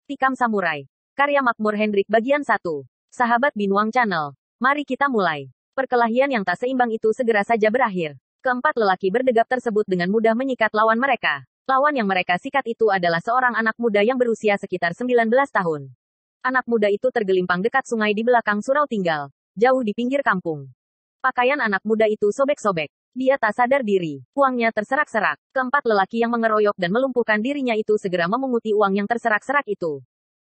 Tikam Samurai. Karya Makmur Hendrik bagian 1. Sahabat Binwang Channel. Mari kita mulai. Perkelahian yang tak seimbang itu segera saja berakhir. Keempat lelaki berdegap tersebut dengan mudah menyikat lawan mereka. Lawan yang mereka sikat itu adalah seorang anak muda yang berusia sekitar 19 tahun. Anak muda itu tergelimpang dekat sungai di belakang surau tinggal, jauh di pinggir kampung. Pakaian anak muda itu sobek-sobek. Dia tak sadar diri. Uangnya terserak-serak. Keempat lelaki yang mengeroyok dan melumpuhkan dirinya itu segera memunguti uang yang terserak-serak itu.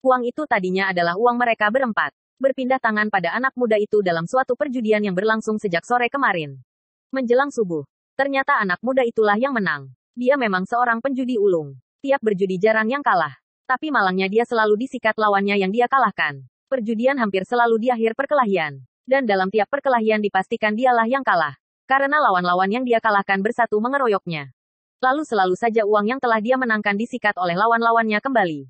Uang itu tadinya adalah uang mereka berempat. Berpindah tangan pada anak muda itu dalam suatu perjudian yang berlangsung sejak sore kemarin. Menjelang subuh, ternyata anak muda itulah yang menang. Dia memang seorang penjudi ulung. Tiap berjudi jarang yang kalah. Tapi malangnya dia selalu disikat lawannya yang dia kalahkan. Perjudian hampir selalu di akhir perkelahian. Dan dalam tiap perkelahian dipastikan dialah yang kalah. Karena lawan-lawan yang dia kalahkan bersatu mengeroyoknya. Lalu selalu saja uang yang telah dia menangkan disikat oleh lawan-lawannya kembali.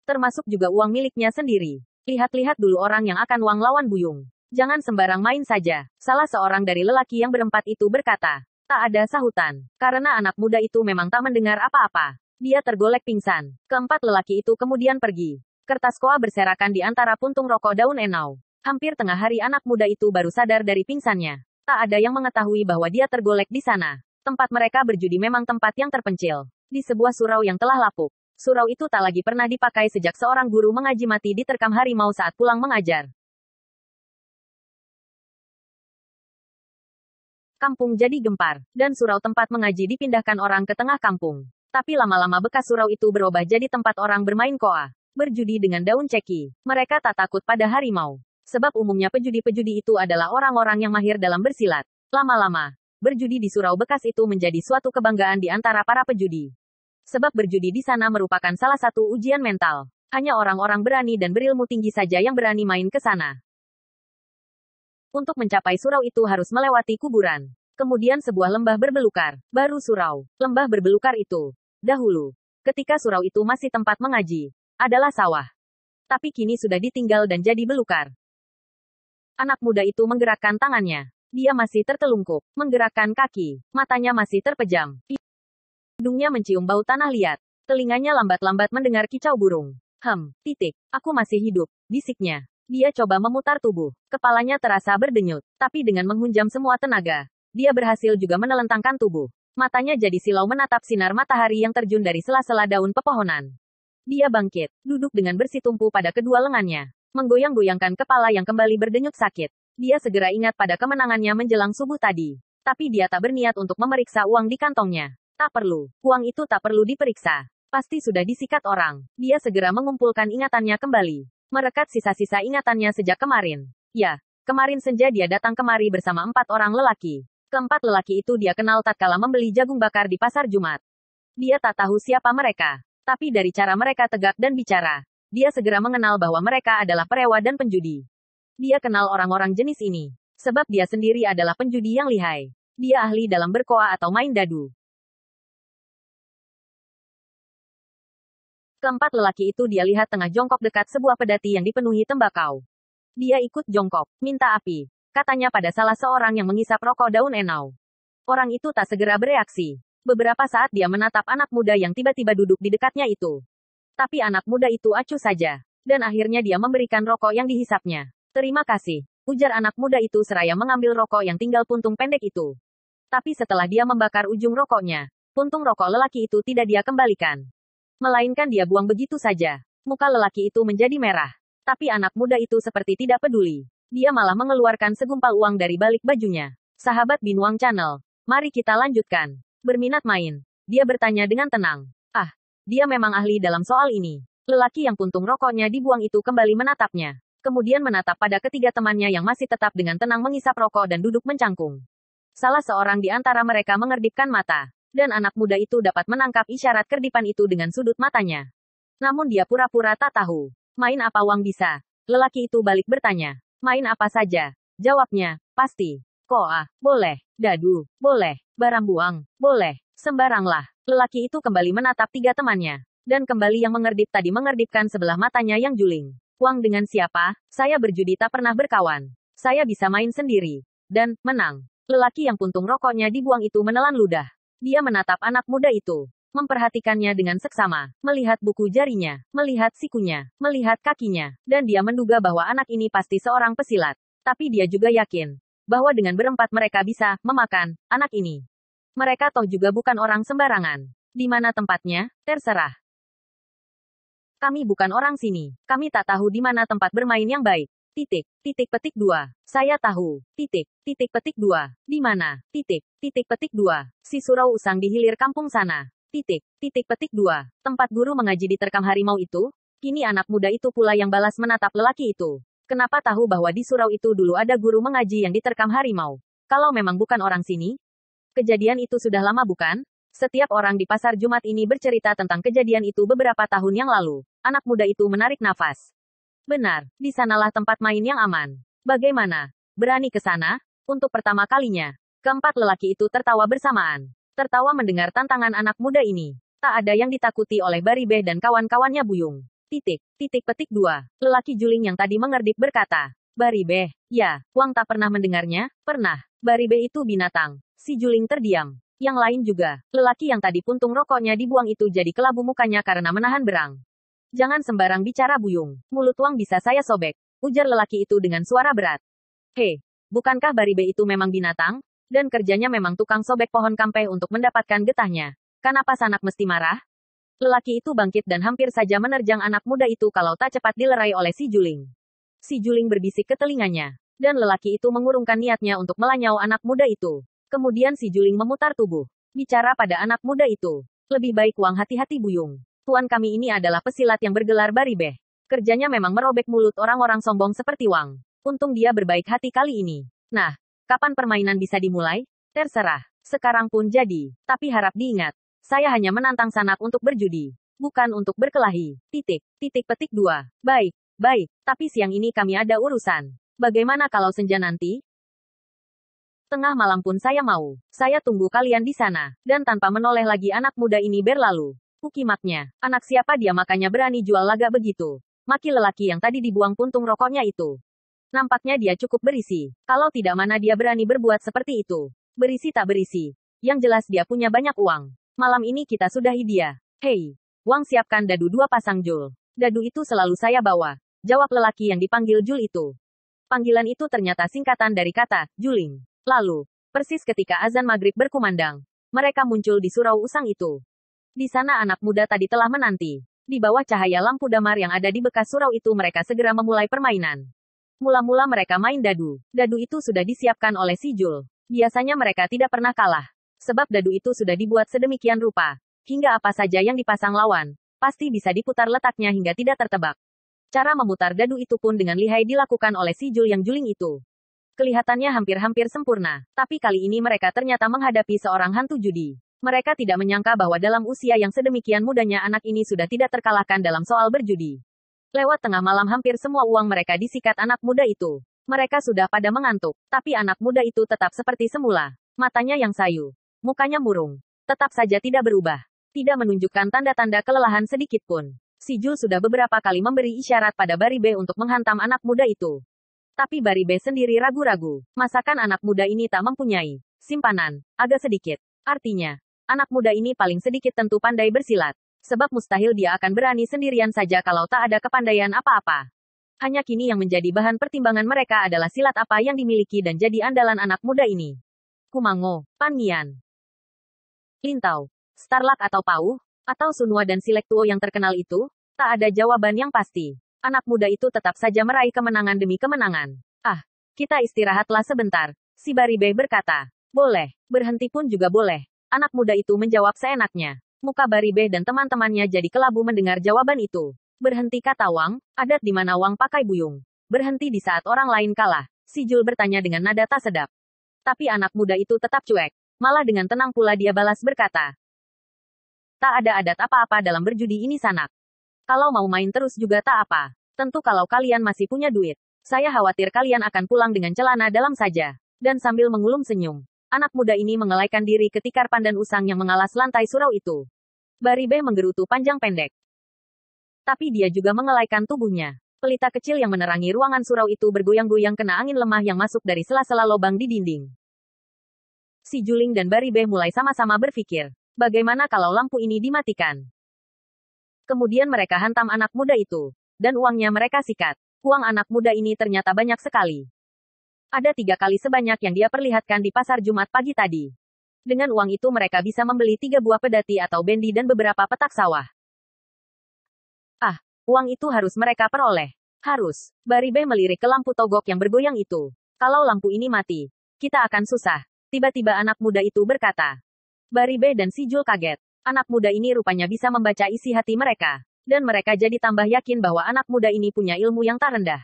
Termasuk juga uang miliknya sendiri. Lihat-lihat dulu orang yang akan uang lawan buyung. Jangan sembarang main saja. Salah seorang dari lelaki yang berempat itu berkata. Tak ada sahutan. Karena anak muda itu memang tak mendengar apa-apa. Dia tergolek pingsan. Keempat lelaki itu kemudian pergi. Kertas koa berserakan di antara puntung rokok daun enau. Hampir tengah hari anak muda itu baru sadar dari pingsannya. Tak ada yang mengetahui bahwa dia tergolek di sana. Tempat mereka berjudi memang tempat yang terpencil. Di sebuah surau yang telah lapuk. Surau itu tak lagi pernah dipakai sejak seorang guru mengaji mati diterkam harimau saat pulang mengajar. Kampung jadi gempar, dan surau tempat mengaji dipindahkan orang ke tengah kampung. Tapi lama-lama bekas surau itu berubah jadi tempat orang bermain koa. Berjudi dengan daun ceki. Mereka tak takut pada harimau. Sebab umumnya pejudi-pejudi itu adalah orang-orang yang mahir dalam bersilat. Lama-lama, berjudi di surau bekas itu menjadi suatu kebanggaan di antara para pejudi. Sebab berjudi di sana merupakan salah satu ujian mental. Hanya orang-orang berani dan berilmu tinggi saja yang berani main ke sana. Untuk mencapai surau itu harus melewati kuburan. Kemudian sebuah lembah berbelukar. Baru surau. Lembah berbelukar itu. Dahulu, ketika surau itu masih tempat mengaji, adalah sawah. Tapi kini sudah ditinggal dan jadi belukar. Anak muda itu menggerakkan tangannya. Dia masih tertelungkup. Menggerakkan kaki. Matanya masih terpejam. Hidungnya mencium bau tanah liat. Telinganya lambat-lambat mendengar kicau burung. Aku masih hidup, bisiknya. Dia coba memutar tubuh. Kepalanya terasa berdenyut. Tapi dengan menghunjam semua tenaga, dia berhasil juga menelentangkan tubuh. Matanya jadi silau menatap sinar matahari yang terjun dari sela-sela daun pepohonan. Dia bangkit, duduk dengan bersitumpu pada kedua lengannya. Menggoyang-goyangkan kepala yang kembali berdenyut sakit. Dia segera ingat pada kemenangannya menjelang subuh tadi. Tapi dia tak berniat untuk memeriksa uang di kantongnya. Tak perlu. Uang itu tak perlu diperiksa. Pasti sudah disikat orang. Dia segera mengumpulkan ingatannya kembali. Merekat sisa-sisa ingatannya sejak kemarin. Ya, kemarin senja dia datang kemari bersama 4 orang lelaki. Keempat lelaki itu dia kenal tatkala membeli jagung bakar di pasar Jumat. Dia tak tahu siapa mereka. Tapi dari cara mereka tegak dan bicara, dia segera mengenal bahwa mereka adalah perewa dan penjudi. Dia kenal orang-orang jenis ini. Sebab dia sendiri adalah penjudi yang lihai. Dia ahli dalam berkoa atau main dadu. Keempat lelaki itu dia lihat tengah jongkok dekat sebuah pedati yang dipenuhi tembakau. Dia ikut jongkok, minta api. Katanya pada salah seorang yang mengisap rokok daun enau. Orang itu tak segera bereaksi. Beberapa saat dia menatap anak muda yang tiba-tiba duduk di dekatnya itu. Tapi anak muda itu acuh saja. Dan akhirnya dia memberikan rokok yang dihisapnya. Terima kasih, ujar anak muda itu seraya mengambil rokok yang tinggal puntung pendek itu. Tapi setelah dia membakar ujung rokoknya, puntung rokok lelaki itu tidak dia kembalikan. Melainkan dia buang begitu saja. Muka lelaki itu menjadi merah. Tapi anak muda itu seperti tidak peduli. Dia malah mengeluarkan segumpal uang dari balik bajunya. Sahabat Binwang Channel, mari kita lanjutkan. Berminat main? Dia bertanya dengan tenang. Dia memang ahli dalam soal ini. Lelaki yang puntung rokoknya dibuang itu kembali menatapnya. Kemudian menatap pada ketiga temannya yang masih tetap dengan tenang mengisap rokok dan duduk mencangkung. Salah seorang di antara mereka mengerdipkan mata. Dan anak muda itu dapat menangkap isyarat kerdipan itu dengan sudut matanya. Namun dia pura-pura tak tahu. Main apa uang bisa? Lelaki itu balik bertanya. Main apa saja? Jawabnya, pasti. Koa, boleh. Dadu, boleh. Barambuang, boleh. Sembaranglah. Lelaki itu kembali menatap 3 temannya. Dan kembali yang mengerdip tadi mengerdipkan sebelah matanya yang juling. Uang dengan siapa? Saya berjudi tak pernah berkawan. Saya bisa main sendiri. Dan, menang. Lelaki yang puntung rokoknya dibuang itu menelan ludah. Dia menatap anak muda itu. memperhatikannya dengan seksama, melihat buku jarinya, melihat sikunya, melihat kakinya, dan dia menduga bahwa anak ini pasti seorang pesilat. Tapi dia juga yakin bahwa dengan berempat mereka bisa memakan anak ini. Mereka toh juga bukan orang sembarangan. Di mana tempatnya? Terserah. Kami bukan orang sini. Kami tak tahu di mana tempat bermain yang baik. Titik, titik petik 2. Saya tahu. Titik, titik petik 2. Di mana? Titik, titik petik 2. Si surau usang di hilir kampung sana. Titik, titik petik 2. Tempat guru mengaji diterkam harimau itu? Kini anak muda itu pula yang balas menatap lelaki itu. Kenapa tahu bahwa di surau itu dulu ada guru mengaji yang diterkam harimau? Kalau memang bukan orang sini? Kejadian itu sudah lama bukan? Setiap orang di pasar Jumat ini bercerita tentang kejadian itu beberapa tahun yang lalu. Anak muda itu menarik nafas. Benar, di sanalah tempat main yang aman. Bagaimana? Berani ke sana? Untuk pertama kalinya, keempat lelaki itu tertawa bersamaan. Tertawa mendengar tantangan anak muda ini. Tak ada yang ditakuti oleh Baribeh dan kawan-kawannya Buyung. Titik, titik petik 2. Lelaki juling yang tadi mengerdip berkata. Baribeh, ya, Wang tak pernah mendengarnya? Pernah. Baribeh itu binatang. Si juling terdiam. Yang lain juga, lelaki yang tadi puntung rokoknya dibuang itu jadi kelabu mukanya karena menahan berang. Jangan sembarang bicara Buyung. Mulut Wang bisa saya sobek. Ujar lelaki itu dengan suara berat. Hei, bukankah Baribeh itu memang binatang? Dan kerjanya memang tukang sobek pohon kampeh untuk mendapatkan getahnya. Kenapa sanak mesti marah? Lelaki itu bangkit dan hampir saja menerjang anak muda itu kalau tak cepat dilerai oleh si juling. Si juling berbisik ke telinganya. Dan lelaki itu mengurungkan niatnya untuk melanyau anak muda itu. Kemudian si juling memutar tubuh. Bicara pada anak muda itu. Lebih baik Wang hati-hati Buyung. Tuan kami ini adalah pesilat yang bergelar Baribeh. Kerjanya memang merobek mulut orang-orang sombong seperti Wang. Untung dia berbaik hati kali ini. Nah, kapan permainan bisa dimulai? Terserah. Sekarang pun jadi. Tapi harap diingat. Saya hanya menantang sanak untuk berjudi. Bukan untuk berkelahi. Titik, titik petik 2. Baik, baik. Tapi siang ini kami ada urusan. Bagaimana kalau senja nanti? Tengah malam pun saya mau. Saya tunggu kalian di sana. Dan tanpa menoleh lagi anak muda ini berlalu. Ukimaknya, anak siapa dia makanya berani jual lagak begitu. Maki lelaki yang tadi dibuang puntung rokoknya itu. Nampaknya dia cukup berisi. Kalau tidak mana dia berani berbuat seperti itu. Berisi tak berisi. Yang jelas dia punya banyak uang. Malam ini kita sudahi dia. Hei, Wang siapkan dadu 2 pasang jul. Dadu itu selalu saya bawa. Jawab lelaki yang dipanggil Jul itu. Panggilan itu ternyata singkatan dari kata, juling. Lalu, persis ketika azan maghrib berkumandang, mereka muncul di surau usang itu. Di sana anak muda tadi telah menanti. Di bawah cahaya lampu damar yang ada di bekas surau itu mereka segera memulai permainan. Mula-mula mereka main dadu. Dadu itu sudah disiapkan oleh si Jul. Biasanya mereka tidak pernah kalah. Sebab dadu itu sudah dibuat sedemikian rupa. Hingga apa saja yang dipasang lawan, pasti bisa diputar letaknya hingga tidak tertebak. Cara memutar dadu itu pun dengan lihai dilakukan oleh si Jul yang juling itu. Kelihatannya hampir-hampir sempurna. Tapi kali ini mereka ternyata menghadapi seorang hantu judi. Mereka tidak menyangka bahwa dalam usia yang sedemikian mudanya anak ini sudah tidak terkalahkan dalam soal berjudi. Lewat tengah malam hampir semua uang mereka disikat anak muda itu. Mereka sudah pada mengantuk, tapi anak muda itu tetap seperti semula. Matanya yang sayu, mukanya murung, tetap saja tidak berubah. Tidak menunjukkan tanda-tanda kelelahan sedikit pun. Si Jul sudah beberapa kali memberi isyarat pada Baribeh untuk menghantam anak muda itu. Tapi Baribeh sendiri ragu-ragu. Masakan anak muda ini tak mempunyai simpanan, agak sedikit. Artinya, anak muda ini paling sedikit tentu pandai bersilat. Sebab mustahil dia akan berani sendirian saja kalau tak ada kepandaian apa-apa. Hanya kini yang menjadi bahan pertimbangan mereka adalah silat apa yang dimiliki dan jadi andalan anak muda ini. Kumango, Pan Mian, Lintau, Starlak atau Pauh, atau Sunwa dan Silektuo yang terkenal itu, tak ada jawaban yang pasti. Anak muda itu tetap saja meraih kemenangan demi kemenangan. Ah, kita istirahatlah sebentar, si Baribeh berkata. Boleh, berhenti pun juga boleh. Anak muda itu menjawab seenaknya. Muka Baribeh dan teman-temannya jadi kelabu mendengar jawaban itu. Berhenti kata Wang, adat di mana Wang pakai buyung. Berhenti di saat orang lain kalah. Si Jul bertanya dengan nada tak sedap. Tapi anak muda itu tetap cuek. Malah dengan tenang pula dia balas berkata. Tak ada adat apa-apa dalam berjudi ini sanak. Kalau mau main terus juga tak apa. Tentu kalau kalian masih punya duit. Saya khawatir kalian akan pulang dengan celana dalam saja. Dan sambil mengulum senyum. Anak muda ini mengelaikan diri ke tikar pandan usang yang mengalas lantai surau itu. Baribeh menggerutu panjang pendek. Tapi dia juga mengelaikan tubuhnya. Pelita kecil yang menerangi ruangan surau itu bergoyang-goyang kena angin lemah yang masuk dari sela-sela lubang di dinding. Si Juling dan Baribeh mulai sama-sama berpikir. Bagaimana kalau lampu ini dimatikan? Kemudian mereka hantam anak muda itu. Dan uangnya mereka sikat. Uang anak muda ini ternyata banyak sekali. Ada 3 kali sebanyak yang dia perlihatkan di pasar Jumat pagi tadi. Dengan uang itu mereka bisa membeli 3 buah pedati atau bendi dan beberapa petak sawah. Ah, uang itu harus mereka peroleh. Harus. Baribe melirik ke lampu togok yang bergoyang itu. Kalau lampu ini mati, kita akan susah. Tiba-tiba anak muda itu berkata. Baribe dan si Jul kaget. Anak muda ini rupanya bisa membaca isi hati mereka. Dan mereka jadi tambah yakin bahwa anak muda ini punya ilmu yang tak rendah.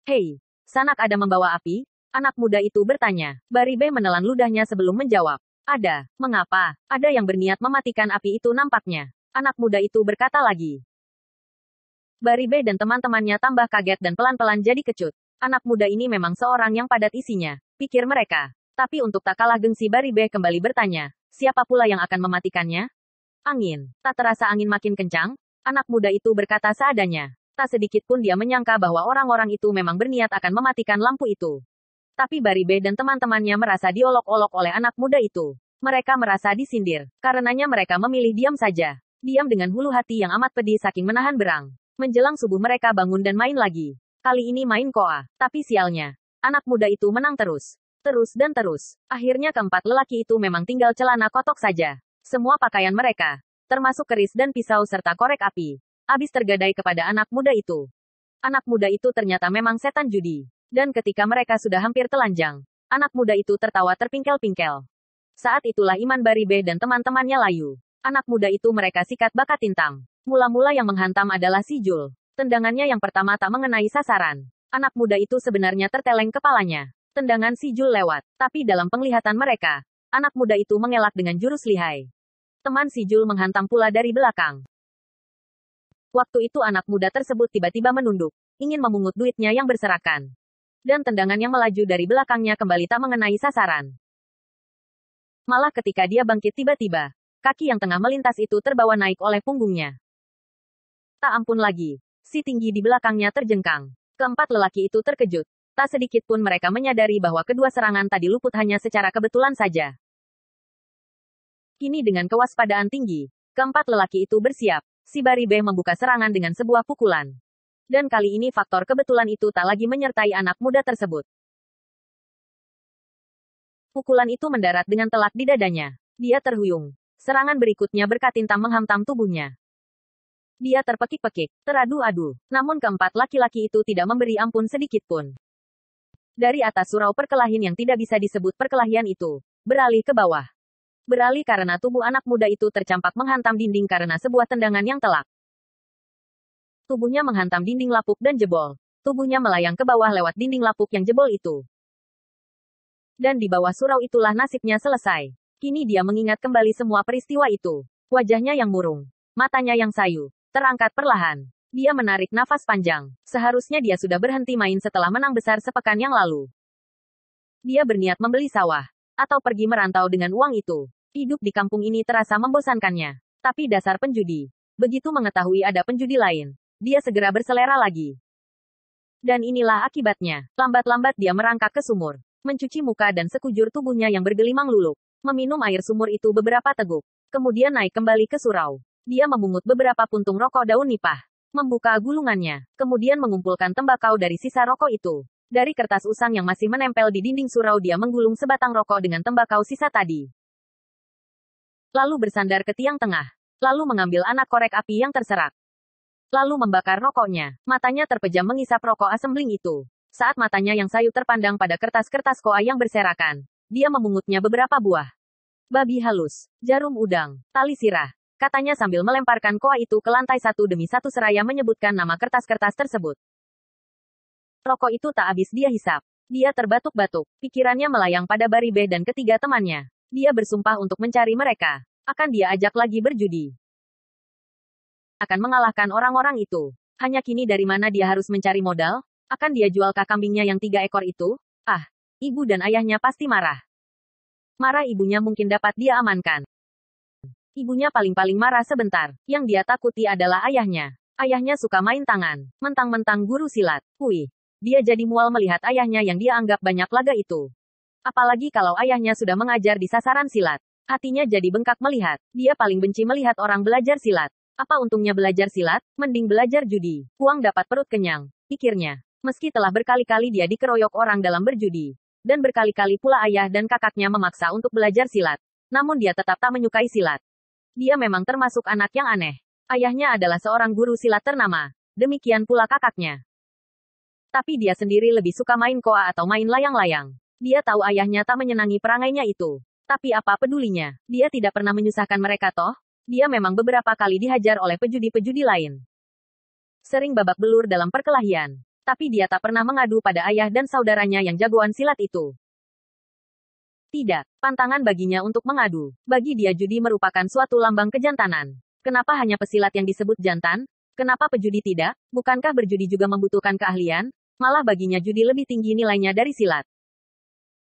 Hei, Sanak ada membawa api? Anak muda itu bertanya. Baribe menelan ludahnya sebelum menjawab. Ada. Mengapa? Ada yang berniat mematikan api itu nampaknya. Anak muda itu berkata lagi. Baribe dan teman-temannya tambah kaget dan pelan-pelan jadi kecut. Anak muda ini memang seorang yang padat isinya, pikir mereka. Tapi untuk tak kalah gengsi Baribe kembali bertanya, siapa pula yang akan mematikannya? Angin. Tak terasa angin makin kencang? Anak muda itu berkata seadanya. Tak sedikit pun dia menyangka bahwa orang-orang itu memang berniat akan mematikan lampu itu. Tapi Baribe dan teman-temannya merasa diolok-olok oleh anak muda itu. Mereka merasa disindir. Karenanya mereka memilih diam saja. Diam dengan hulu hati yang amat pedih saking menahan berang. Menjelang subuh mereka bangun dan main lagi. Kali ini main koa. Tapi sialnya, anak muda itu menang terus. Terus dan terus. Akhirnya keempat lelaki itu memang tinggal celana kotok saja. Semua pakaian mereka, termasuk keris dan pisau serta korek api, habis tergadai kepada anak muda itu. Anak muda itu ternyata memang setan judi. Dan ketika mereka sudah hampir telanjang, anak muda itu tertawa terpingkel-pingkel. Saat itulah Iman Baribe dan teman-temannya layu. Anak muda itu mereka sikat bakat tintang. Mula-mula yang menghantam adalah si Jul. Tendangannya yang pertama tak mengenai sasaran. Anak muda itu sebenarnya terteleng kepalanya. Tendangan si Jul lewat. Tapi dalam penglihatan mereka, anak muda itu mengelak dengan jurus lihai. Teman si Jul menghantam pula dari belakang. Waktu itu anak muda tersebut tiba-tiba menunduk. Ingin memungut duitnya yang berserakan. Dan tendangan yang melaju dari belakangnya kembali tak mengenai sasaran. Malah ketika dia bangkit tiba-tiba, kaki yang tengah melintas itu terbawa naik oleh punggungnya. Tak ampun lagi. Si tinggi di belakangnya terjengkang. Keempat lelaki itu terkejut. Tak sedikit pun mereka menyadari bahwa kedua serangan tadi luput hanya secara kebetulan saja. Kini dengan kewaspadaan tinggi, keempat lelaki itu bersiap. Si Baribe membuka serangan dengan sebuah pukulan. Dan kali ini faktor kebetulan itu tak lagi menyertai anak muda tersebut. Pukulan itu mendarat dengan telak di dadanya. Dia terhuyung. Serangan berikutnya berkatintang menghantam tubuhnya. Dia terpekik-pekik, teradu-adu. Namun keempat laki-laki itu tidak memberi ampun sedikit pun. Dari atas surau perkelahian yang tidak bisa disebut perkelahian itu, beralih ke bawah. Beralih karena tubuh anak muda itu tercampak menghantam dinding karena sebuah tendangan yang telak. Tubuhnya menghantam dinding lapuk dan jebol. Tubuhnya melayang ke bawah lewat dinding lapuk yang jebol itu. Dan di bawah surau itulah nasibnya selesai. Kini dia mengingat kembali semua peristiwa itu. Wajahnya yang murung. Matanya yang sayu. Terangkat perlahan. Dia menarik nafas panjang. Seharusnya dia sudah berhenti main setelah menang besar sepekan yang lalu. Dia berniat membeli sawah. Atau pergi merantau dengan uang itu. Hidup di kampung ini terasa membosankannya. Tapi dasar penjudi. Begitu mengetahui ada penjudi lain, dia segera berselera lagi. Dan inilah akibatnya. Lambat-lambat dia merangkak ke sumur. Mencuci muka dan sekujur tubuhnya yang bergelimang luluk. Meminum air sumur itu beberapa teguk. Kemudian naik kembali ke surau. Dia memungut beberapa puntung rokok daun nipah. Membuka gulungannya. Kemudian mengumpulkan tembakau dari sisa rokok itu. Dari kertas usang yang masih menempel di dinding surau dia menggulung sebatang rokok dengan tembakau sisa tadi. Lalu bersandar ke tiang tengah. Lalu mengambil anak korek api yang terserak. Lalu membakar rokoknya. Matanya terpejam mengisap rokok asembling itu. Saat matanya yang sayu terpandang pada kertas-kertas koa yang berserakan, dia memungutnya beberapa buah. Babi halus, jarum udang, tali sirah. Katanya sambil melemparkan koa itu ke lantai satu demi satu seraya menyebutkan nama kertas-kertas tersebut. Rokok itu tak habis dia hisap. Dia terbatuk-batuk. Pikirannya melayang pada Baribe dan ketiga temannya. Dia bersumpah untuk mencari mereka. Akan dia ajak lagi berjudi. Akan mengalahkan orang-orang itu. Hanya kini dari mana dia harus mencari modal? Akan dia jualkah kambingnya yang 3 ekor itu? Ah, ibu dan ayahnya pasti marah. Marah ibunya mungkin dapat dia amankan. Ibunya paling-paling marah sebentar. Yang dia takuti adalah ayahnya. Ayahnya suka main tangan. Mentang-mentang guru silat. Wih. Dia jadi mual melihat ayahnya yang dia anggap banyak laga itu. Apalagi kalau ayahnya sudah mengajar di sasaran silat. Hatinya jadi bengkak melihat. Dia paling benci melihat orang belajar silat. Apa untungnya belajar silat? Mending belajar judi. Uang dapat perut kenyang, pikirnya. Meski telah berkali-kali dia dikeroyok orang dalam berjudi. Dan berkali-kali pula ayah dan kakaknya memaksa untuk belajar silat. Namun dia tetap tak menyukai silat. Dia memang termasuk anak yang aneh. Ayahnya adalah seorang guru silat ternama. Demikian pula kakaknya. Tapi dia sendiri lebih suka main koa atau main layang-layang. Dia tahu ayahnya tak menyenangi perangainya itu. Tapi apa pedulinya? Dia tidak pernah menyusahkan mereka toh? Dia memang beberapa kali dihajar oleh pejudi-pejudi lain. Sering babak belur dalam perkelahian. Tapi dia tak pernah mengadu pada ayah dan saudaranya yang jagoan silat itu. Tidak, pantangan baginya untuk mengadu. Bagi dia judi merupakan suatu lambang kejantanan. Kenapa hanya pesilat yang disebut jantan? Kenapa pejudi tidak? Bukankah berjudi juga membutuhkan keahlian? Malah baginya judi lebih tinggi nilainya dari silat.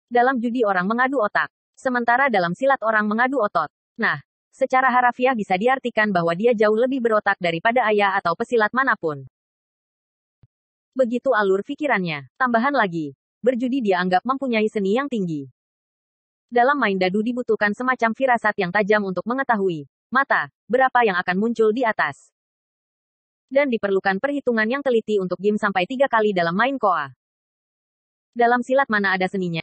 Dalam judi orang mengadu otak. Sementara dalam silat orang mengadu otot. Nah, secara harafiah bisa diartikan bahwa dia jauh lebih berotak daripada ayah atau pesilat manapun. Begitu alur pikirannya. Tambahan lagi, berjudi dia anggap mempunyai seni yang tinggi. Dalam main dadu dibutuhkan semacam firasat yang tajam untuk mengetahui mata berapa yang akan muncul di atas. Dan diperlukan perhitungan yang teliti untuk game sampai 3 kali dalam main koa. Dalam silat mana ada seninya?